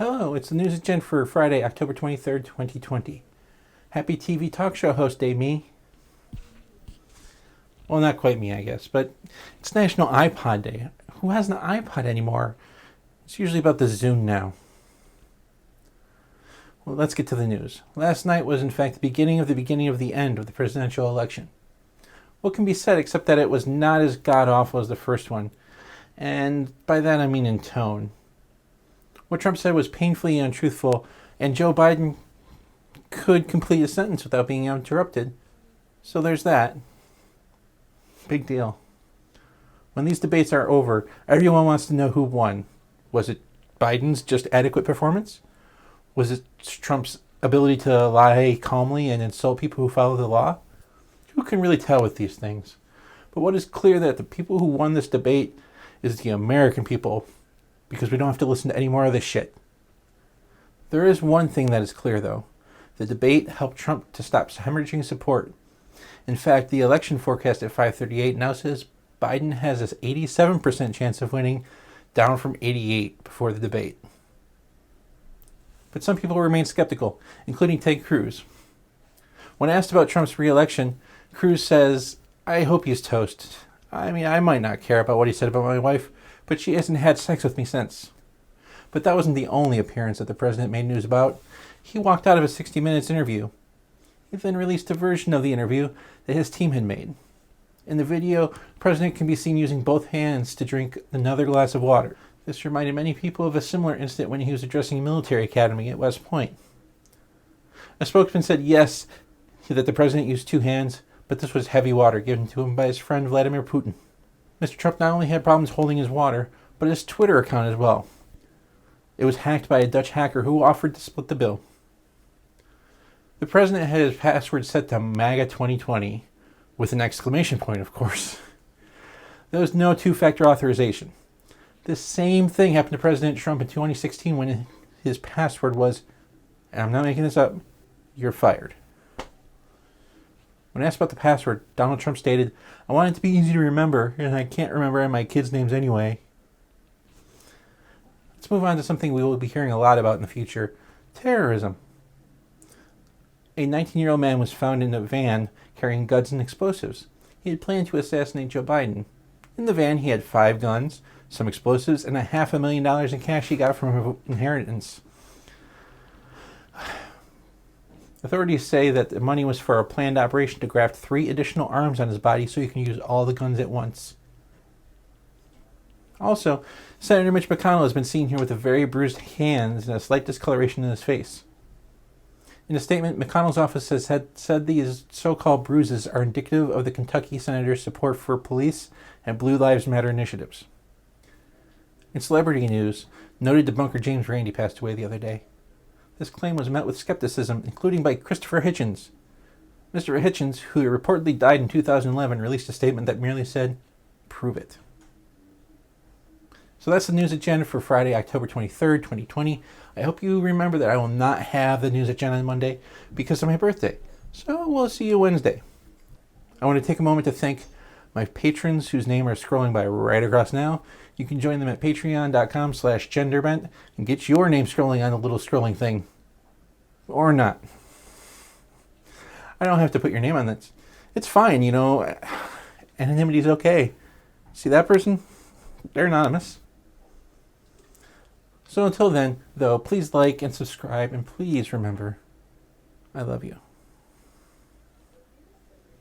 Hello, it's the News Agenda for Friday, October 23rd, 2020. Happy TV talk show host day, me. Well, not quite me, I guess, but it's National iPod Day. Who has an iPod anymore? It's usually about the Zune now. Well, let's get to the news. Last night was, in fact, the beginning of the end of the presidential election. What can be said except that it was not as god-awful as the first one? And by that I mean in tone. What Trump said was painfully untruthful, and Joe Biden could complete a sentence without being interrupted. So there's that. Big deal. When these debates are over, everyone wants to know who won. Was it Biden's just adequate performance? Was it Trump's ability to lie calmly and insult people who follow the law? Who can really tell with these things? But what is clear that the people who won this debate is the American people, because we don't have to listen to any more of this shit. There is one thing that is clear, though. The debate helped Trump to stop hemorrhaging support. In fact, the election forecast at 5:38 now says Biden has an 87% chance of winning, down from 88 before the debate. But some people remain skeptical, including Ted Cruz. When asked about Trump's re-election, Cruz says, "I hope he's toast. I mean, I might not care about what he said about my wife, but she hasn't had sex with me since." But that wasn't the only appearance that the president made news about. He walked out of a 60 Minutes interview. He then released a version of the interview that his team had made. In the video, the president can be seen using both hands to drink another glass of water. This reminded many people of a similar incident when he was addressing a military academy at West Point. A spokesman said yes, that the president used two hands, but this was heavy water given to him by his friend Vladimir Putin. Mr. Trump not only had problems holding his water, but his Twitter account as well. It was hacked by a Dutch hacker who offered to split the bill. The president had his password set to MAGA 2020, with an exclamation point, of course. There was no two-factor authorization. This same thing happened to President Trump in 2016 when his password was, and I'm not making this up, "You're fired." When asked about the password, Donald Trump stated, "I want it to be easy to remember, and I can't remember my kids' names anyway." Let's move on to something we will be hearing a lot about in the future: terrorism. A 19-year-old man was found in a van carrying guns and explosives. He had planned to assassinate Joe Biden. In the van, he had 5 guns, some explosives, and $500,000 in cash he got from an inheritance. Authorities say that the money was for a planned operation to graft 3 additional arms on his body so he can use all the guns at once. Also, Senator Mitch McConnell has been seen here with a very bruised hands and a slight discoloration in his face. In a statement, McConnell's office has said these so-called bruises are indicative of the Kentucky senator's support for police and Blue Lives Matter initiatives. In celebrity news, noted debunker James Randi passed away the other day. This claim was met with skepticism, including by Christopher Hitchens. Mr. Hitchens, who reportedly died in 2011, released a statement that merely said, "Prove it." So that's the news agenda for Friday, October 23rd, 2020. I hope you remember that I will not have the news agenda on Monday because of my birthday. So we'll see you Wednesday. I want to take a moment to thank my patrons whose names are scrolling by right across now. You can join them at patreon.com/genderbent and get your name scrolling on the little scrolling thing. Or not. I don't have to put your name on this. It's fine, Anonymity is okay. See that person? They're anonymous. So until then, though, please like and subscribe, and please remember, I love you.